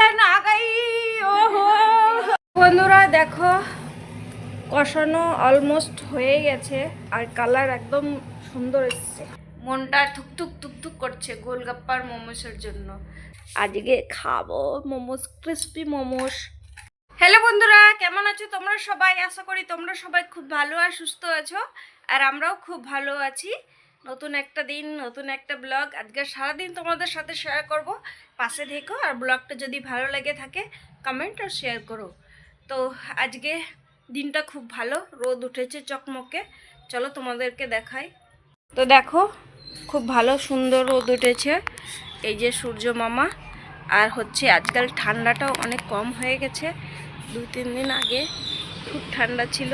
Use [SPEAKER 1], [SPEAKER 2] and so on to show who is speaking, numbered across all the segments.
[SPEAKER 1] दुल्हन आ गई। ओहो বন্ধুরা দেখো কষানো অলমোস্ট হয়ে গেছে আর কালার একদম সুন্দর এসেছে। মনটা থুকথুক থুকথুক করছে গোলগাপ্পার মোমোসের জন্য। আজকে খাবো মোমোস, ক্রিস্পি মোমোস। হ্যালো বন্ধুরা, কেমন আছো তোমরা সবাই? আশা করি তোমরা সবাই খুব ভালো আর সুস্থ আছো, আর আমরাও খুব ভালো আছি। নতুন একটা দিন, নতুন একটা ব্লগ আজকে সারাদিন তোমাদের সাথে শেয়ার করব। পাশে থেকো, আর ব্লগটা যদি ভালো লেগে থাকে কমেন্ট আর শেয়ার করো। তো আজকে দিনটা খুব ভালো, রোদ উঠেছে চকমকে। চলো তোমাদেরকে দেখাই। তো দেখো খুব ভালো সুন্দর রোদ উঠেছে, এই যে সূর্য মামা। আর হচ্ছে আজকাল ঠান্ডাটাও অনেক কম হয়ে গেছে। 2-3 দিন আগে খুব ঠান্ডা ছিল।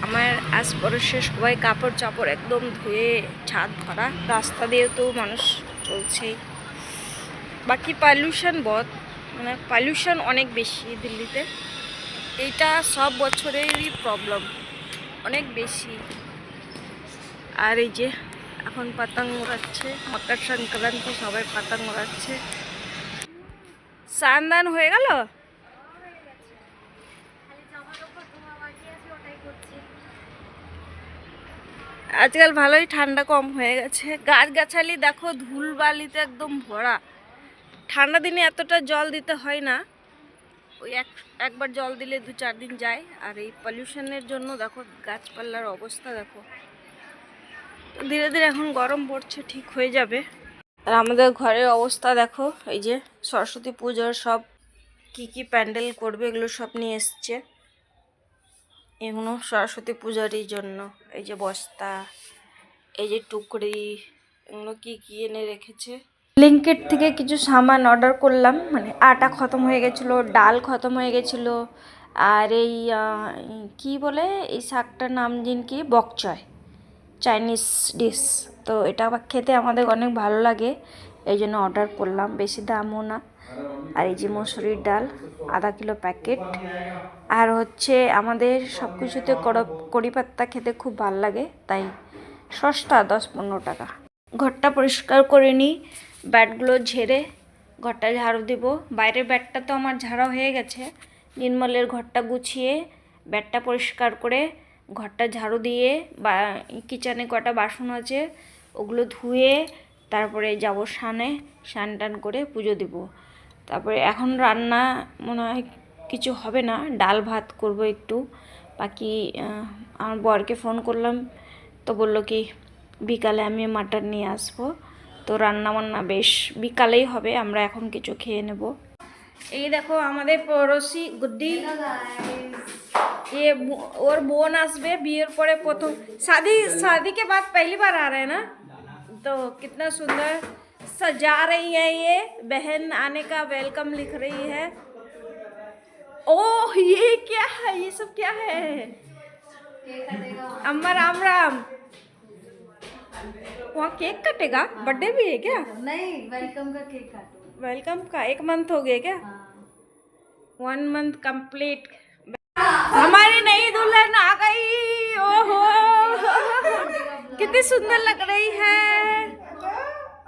[SPEAKER 1] আমার আশপাশে সবাই কাপড় চাপড় একদম ধুয়ে ছাদ ভরা। রাস্তা দিয়ে তো মানুষ চলছেই। বাকি পলিউশন মানে পলিউশন অনেক বেশি দিল্লিতে। এইটা সব বছরেরই প্রবলেম, অনেক বেশি। আর এই যে এখন পাতাং উড়াচ্ছে, মকর সংক্রান্তি, সবাই পাতাং উড়াচ্ছে। স্নান হয়ে গেল? আজকাল ভালোই ঠান্ডা কম হয়ে গেছে। গাছগাছালি দেখো ধুলবালিতে একদম ভরা। ঠান্ডা দিনে এতটা জল দিতে হয় না, ওই একবার জল দিলে 2-4 দিন যায়। আর এই পলিউশনের জন্য দেখো গাছপালার অবস্থা দেখো। ধীরে ধীরে এখন গরম পড়ছে, ঠিক হয়ে যাবে। আর আমাদের ঘরের অবস্থা দেখো, এই যে সরস্বতী পুজোর সব কি প্যান্ডেল করবে এগুলো সব নিয়ে এসছে। এগুলো সরস্বতী পূজারই জন্য। এই যে বস্তা, এই যে টুকরি, এগুলো কি এনে রেখেছে। ব্লিঙ্কিট থেকে কিছু সামান অর্ডার করলাম, মানে আটা খতম হয়ে গেছিলো, ডাল খতম হয়ে গেছিলো। আর এই কি বলে এই শাকটার নাম জিন কি, বকচয়, চাইনিজ ডিশ। তো এটা খেতে আমাদের অনেক ভালো লাগে, এই জন্য অর্ডার করলাম। বেশি দামও না। আর এই যে মসুরির ডাল আধা কিলো প্যাকেট। আর হচ্ছে আমাদের সব কিছুতে কড়ি পাত্তা খেতে খুব ভালো লাগে, তাই সস্তা, 10-15 টাকা। ঘরটা পরিষ্কার করে নিই, ব্যাটগুলো ঝেড়ে ঘরটা ঝাড়ু দিব। বাইরের ব্যাটটা তো আমার ঝাড়া হয়ে গেছে। নির্মলের ঘরটা গুছিয়ে ব্যাটটা পরিষ্কার করে ঘরটা ঝাড়ু দিয়ে, বা কিচেনে কটা বাসন আছে ওগুলো ধুয়ে তারপরে যাব স্নান টান করে পুজো দিব। তারপরে এখন রান্না মনে হয় কিছু হবে না, ডাল ভাত করব একটু। বাকি আমার বরকে ফোন করলাম, তো বললো কি বিকালে আমি মাটন নিয়ে আসবো। তো রান্না বান্না বেশ বিকালেই হবে, আমরা এখন কিছু খেয়ে নেব। এই দেখো আমাদের পড়োশি গুড্ডি, ये और বোন আসবে বিয়ের পরে প্রথম। शादी के बाद पहली बार आ रहे हैं ना, तो कितना सुंदर सजा रही है। ये बहन आने का वेलकम लिख रही है। ओह ये क्या है, ये सब क्या है? अम्मा राम राम। वहाँ केक कटेगा? बर्थडे भी है क्या?
[SPEAKER 2] नहीं, वेलकम का केक काटो।
[SPEAKER 1] वेलकम का 1 मंथ हो गया क्या? 1 मंथ कंप्लीट। हमारी नई दुल्हन आ गई। ओहो कितनी सुंदर लग रही है।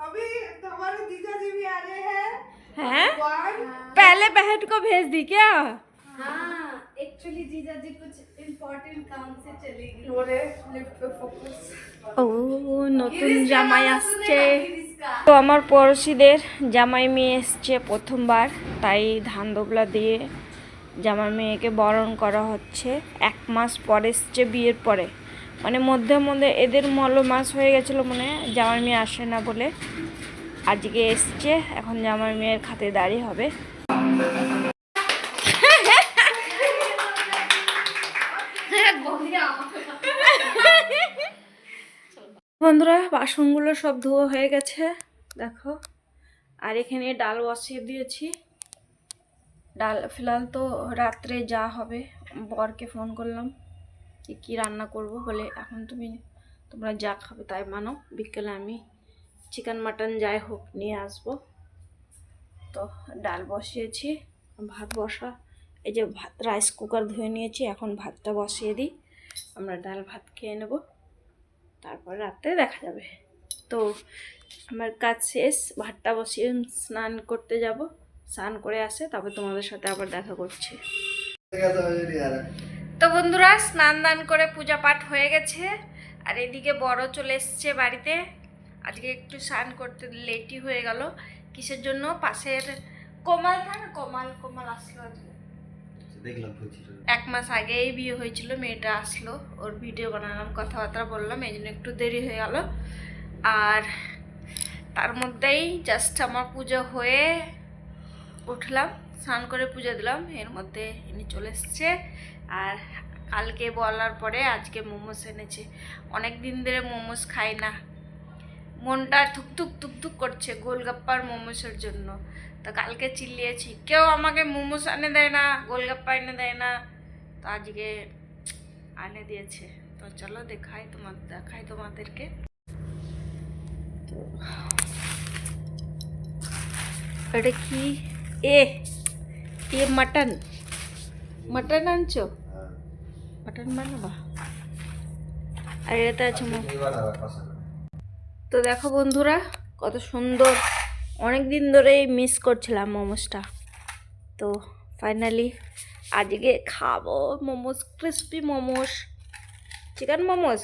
[SPEAKER 2] अभी हमारे जीजा जी भी आ रहे हैं।
[SPEAKER 1] हैं? पहले बहन को भेज दी क्या?
[SPEAKER 2] हाँ, एक्चुअली जीजा जी कुछ इम्पोर्टेंट काम से चलेगी। लिफ्ट पे फोकस।
[SPEAKER 1] ও নতুন জামাই আসছে। তো আমার পড়োশিদের জামাই মেয়ে এসছে প্রথমবার, তাই ধান দোবলা দিয়ে জামাই মেয়েকে বরণ করা হচ্ছে। 1 মাস পরে এসছে বিয়ের পরে, মানে মধ্যে মধ্যে এদের মাস হয়ে গেছিলো মানে জামাই মেয়ে আসে না বলে। আজকে এসছে, এখন জামাই মেয়ের খাতিরদারি হবে। বন্ধুরা বাসনগুলো সব ধোয়া হয়ে গেছে দেখো। আর এখানে ডাল বসিয়ে দিয়েছি। ডাল ফিলহাল তো রাত্রে যা হবে। বরকে ফোন করলাম কি রান্না করব, বলে এখন তোমরা যা খাবে তাই মানো, বিকেলে আমি চিকেন মাটন যাই হোক নিয়ে আসবো। তো ডাল বসিয়েছি, ভাত বসা, এই যে ভাত রাইস কুকার ধুয়ে নিয়েছি, এখন ভাতটা বসিয়ে দিই, আমরা ডাল ভাত খেয়ে নেব, তারপর রাত্রে দেখা যাবে। তো আমার কাজ শেষ, ভাতটা বসিয়ে স্নান করতে যাব। স্নান করে আসে, তারপর তোমাদের সাথে আবার দেখা করছি। তো বন্ধুরা, স্নান দান করে পূজা পাঠ হয়ে গেছে, আর এদিকে বড় চলে এসছে বাড়িতে। আজকে একটু স্নান করতে লেটই হয়ে গেল। কিসের জন্য? পাশের কোমাল না, কোমাল কোমাল আসলো আজকে।
[SPEAKER 3] দেখলাম
[SPEAKER 1] 1 মাস আগেই বিয়ে হয়েছিল, মেয়েটা আসলো, ওর ভিডিও বানালাম, কথাবার্তা বললাম, এই জন্য একটু দেরি হয়ে গেল। আর তার মধ্যেই জাস্ট আমার পুজো হয়ে উঠলাম, স্নান করে পুজো দিলাম, এর মধ্যে ইনি চলে এসছে। আর কালকে বলার পরে আজকে মোমোস এনেছে। অনেক দিন ধরে মোমোস খাই না, মনটা থুকথুক থুকথুক করছে গোলগাপ্পার মোমোসের জন্য। তো কালকে চিল্লিয়েছি, কেউ আমাকে মোমোস এনে দেয় না, গোলগাপ্পা এনে দেয় না, তো আজকে এনে দিয়েছে। তো চলো দেখাই তোমাদেরকে। তো এটা কি? এ মাটন মাটন আনছো? মাটন বানাবা? আর এটাতে আছে তো দেখো বন্ধুরা, কত সুন্দর। অনেক দিন ধরেই মিস করছিলাম মোমোসটা, তো ফাইনালি আজকে খাবো মোমোস, ক্রিস্পি মোমোস, চিকেন মোমোস।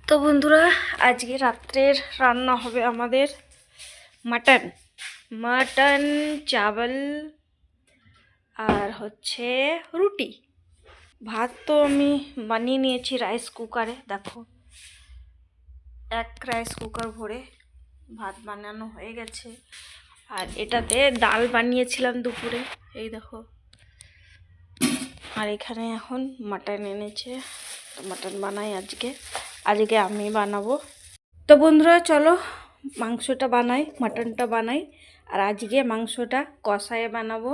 [SPEAKER 1] তো বন্ধুরা, আজকে রাত্রের রান্না হবে আমাদের মাটন চাवल আর হচ্ছে রুটি। ভাত তো আমি বানিয়ে নিয়েছি রাইস কুকারে, দেখো 1 রাইস কুকার ভরে ভাত বানানো হয়ে গেছে। আর এটাতে ডাল বানিয়েছিলাম দুপুরে, এই দেখো। আর এখানে এখন মাটন এনেছে, তো মাটন বানাই আজকে আমি বানাবো। তো বন্ধুরা চলো মাংসটা বানাই, মাটনটা বানাই। আর আজকে মাংসটা কষায় বানাবো।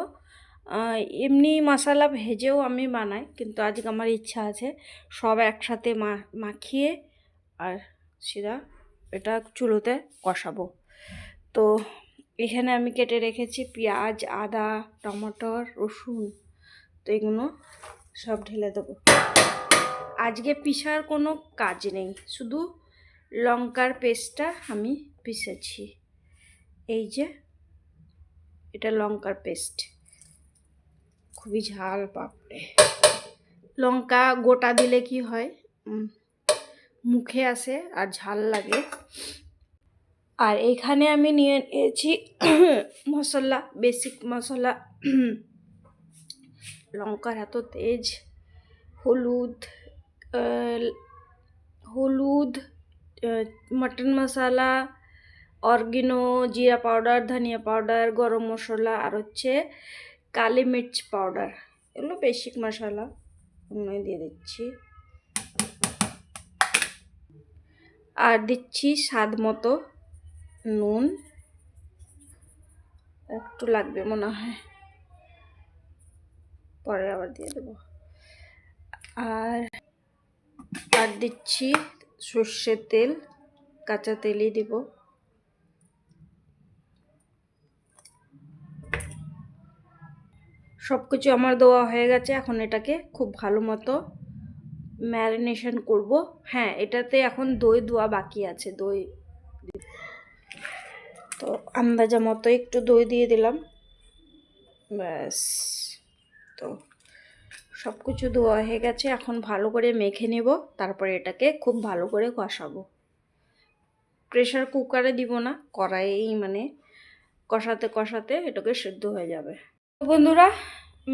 [SPEAKER 1] এমনি মশলা ভেজেও আমি বানাই, কিন্তু আজকে আমার ইচ্ছা আছে সব একসাথে মাখিয়ে আর সিধা এটা চুলোতে কষাবো। তো এখানে আমি কেটে রেখেছি পেঁয়াজ, আদা, টমেটো, রসুন, তো এগুলো সব ঢেলে দেবো। আজকে পিসার কোনো কাজ নেই, শুধু লঙ্কার পেস্টটা আমি পিসেছি। এই যে এটা লঙ্কার পেস্ট, খুবই ঝাল, বাপরে। লঙ্কা গোটা দিলে কি হয়, মুখে আসে আর ঝাল লাগে। আর এখানে আমি নিয়ে নিয়েছি মশলা, বেসিক মশলা। লঙ্কার এত তেজ, হলুদ, মটন মশলা, অরগিনো, জিরা পাউডার, ধনিয়া পাউডার, গরম মশলা, আর হচ্ছে কালি মির্চ পাউডার, এগুলো বেসিক মশলা দিয়ে দিচ্ছি। আর দিচ্ছি স্বাদ মতো নুন, একটু লাগবে মনে হয়, পরে আবার দিয়ে দেবো। আর দিচ্ছি সর্ষের তেল, কাঁচা তেলই দিব। সব কিছু আমার দেওয়া হয়ে গেছে, এখন এটাকে খুব ভালো মতো ম্যারিনেশন করব। হ্যাঁ, এটাতে এখন দই দেওয়া বাকি আছে, দই তো আন্দাজা মতো একটু দই দিয়ে দিলাম, ব্যাস। তো সব কিছু দেওয়া হয়ে গেছে, এখন ভালো করে মেখে নেব, তারপরে এটাকে খুব ভালো করে কষাবো। প্রেশার কুকারে দিব না, কড়াইয়েই মানে কষাতে কষাতে এটাকে সিদ্ধ হয়ে যাবে। বন্ধুরা,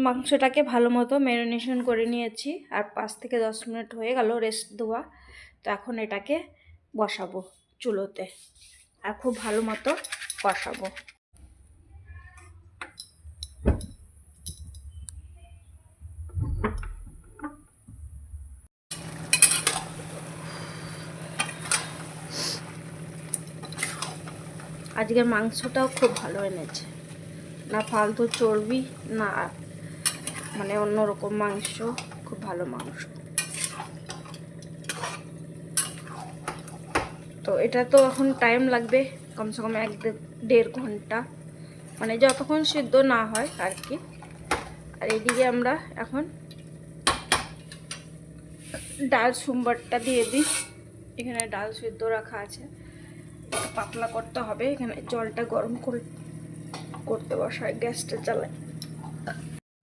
[SPEAKER 1] মাংসটাকে ভালো মতো ম্যারিনেশন করে নিয়েছি, আর 5 থেকে 10 মিনিট হয়ে গেল রেস্ট দেওয়া। তো এখন এটাকে বসাবো চুলোতে আর খুব ভালো মতো কষাবো। আজকের মাংসটাও খুব ভালো এনেছে, না ফালতু চর্বি, না মানে অন্যরকম মাংস, খুব ভালো মাংস। তো এটা তো এখন টাইম লাগবে কমসে কম 1-1.5 ঘন্টা, মানে যতক্ষণ সিদ্ধ না হয় আর কি। আর এইদিকে আমরা এখন ডাল সোমবারটা দিয়ে দিই। এখানে ডাল সিদ্ধ রাখা আছে, একটু পাতলা করতে হবে। এখানে জলটা গরম করতে বসায়, গ্যাসটা চালাই।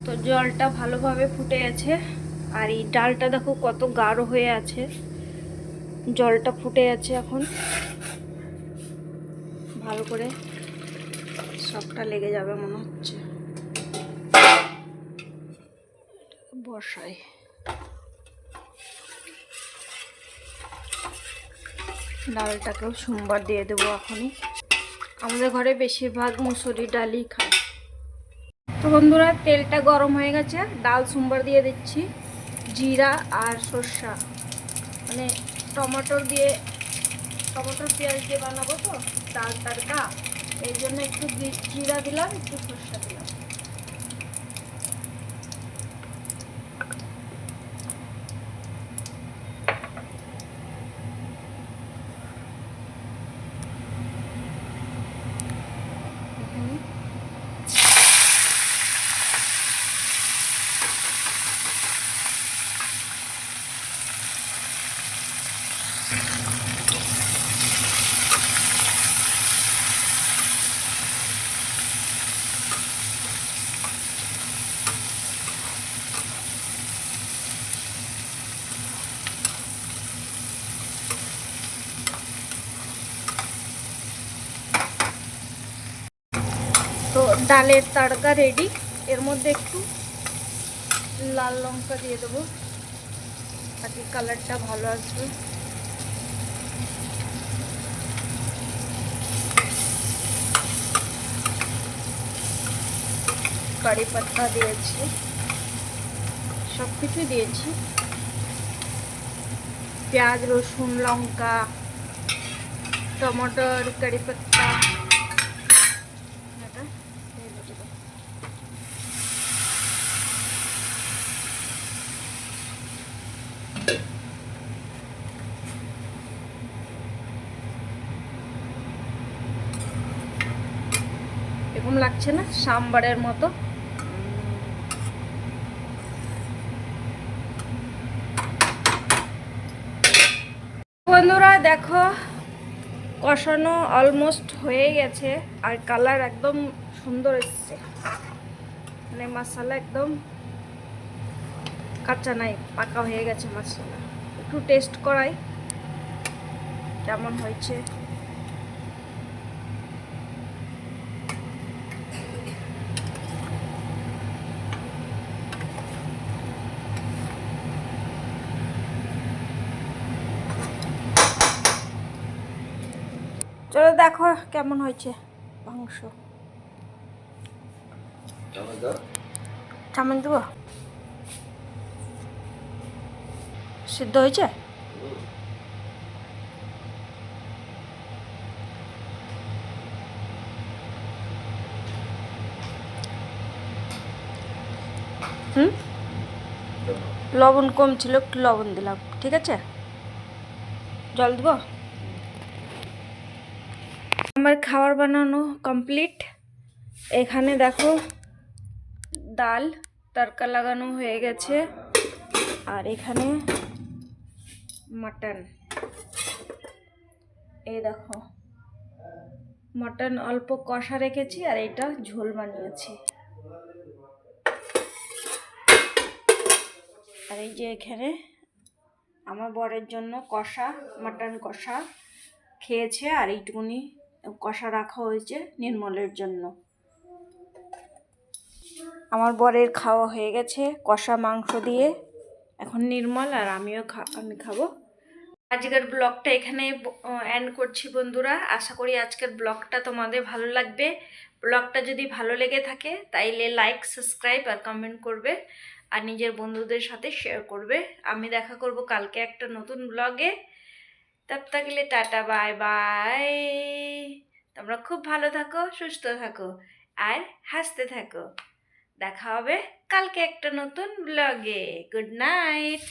[SPEAKER 1] তো জলটা ভালোভাবে ফুটে গেছে, আর এই ডালটা দেখো কত গাঢ় হয়ে আছে। জলটা ফুটে আছে, এখন ভালো করে সবটা লেগে যাবে মনে হচ্ছে। বসাই, ডালটাকেও সোমবার দিয়ে দেবো এখনই। আমাদের ঘরে বেশিরভাগ মুসুরি ডালই খায়। তো বন্ধুরা, তেলটা গরম হয়ে গেছে, ডাল সোমবার দিয়ে দিচ্ছি। জিরা আর সর্ষা, মানে টমেটোর পেঁয়াজ দিয়ে বানাবো তো ডাল তড়কা, এই জন্য একটু জিরা দিলাম, একটু সর্ষা দিলাম। তো ডালের তড়কা রেডি। এর মধ্যে একটু লাল লঙ্কা দিয়ে দেবো, তাতে কালারটা ভালো আসবে। কারি পাতা দিয়েছি, সব কিছু দিয়েছি, পেঁয়াজ রসুন লঙ্কা টমাটোর কারি পাতা। এরকম লাগছে না সাম্বারের মতো? বন্ধুরা দেখো, কষানো অলমোস্ট হয়ে গেছে, আর কালার একদম সুন্দর এসছে, মানে মশলা একদম কাঁচা নাই, পাকা হয়ে গেছে মশলা। একটু টেস্ট করাই কেমন হয়েছে। চলো দেখো কেমন হয়েছে মাংস। চামচ দেবো? সিদ্ধ হয়েছে? হুম, লবণ কম ছিল, একটু লবণ দিলাম, ঠিক আছে। জল দিব। আমার খাবার বানানো কমপ্লিট। এখানে দেখো ডাল তড়কা লাগানো হয়ে গেছে, আর এখানে মাটন, এই দেখো মাটন অল্প কষা রেখেছি, আর এটা ঝোল বানিয়েছি। আর এই যে এখানে আমার বরের জন্য কষা, মাটন কষা খেয়েছে, আর এইটুকুনি কষা রাখা হয়েছে নির্মলের জন্য। আমার বরের খাওয়া হয়ে গেছে কষা মাংস দিয়ে, এখন নির্মল আর আমি খাবো। আজকের ব্লগটা এখানে এন্ড করছি বন্ধুরা। আশা করি আজকের ব্লগটা তোমাদের ভালো লাগবে। ব্লগটা যদি ভালো লেগে থাকে তাইলে লাইক সাবস্ক্রাইব আর কমেন্ট করবে, আর নিজের বন্ধুদের সাথে শেয়ার করবে। আমি দেখা করব কালকে একটা নতুন ব্লগে। তব তক লে টাটা বাই বাই। তোমরা খুব ভালো থাকো, সুস্থ থাকো, আর হাসতে থাকো। দেখা হবে কালকে একটা নতুন ব্লগে। Good night.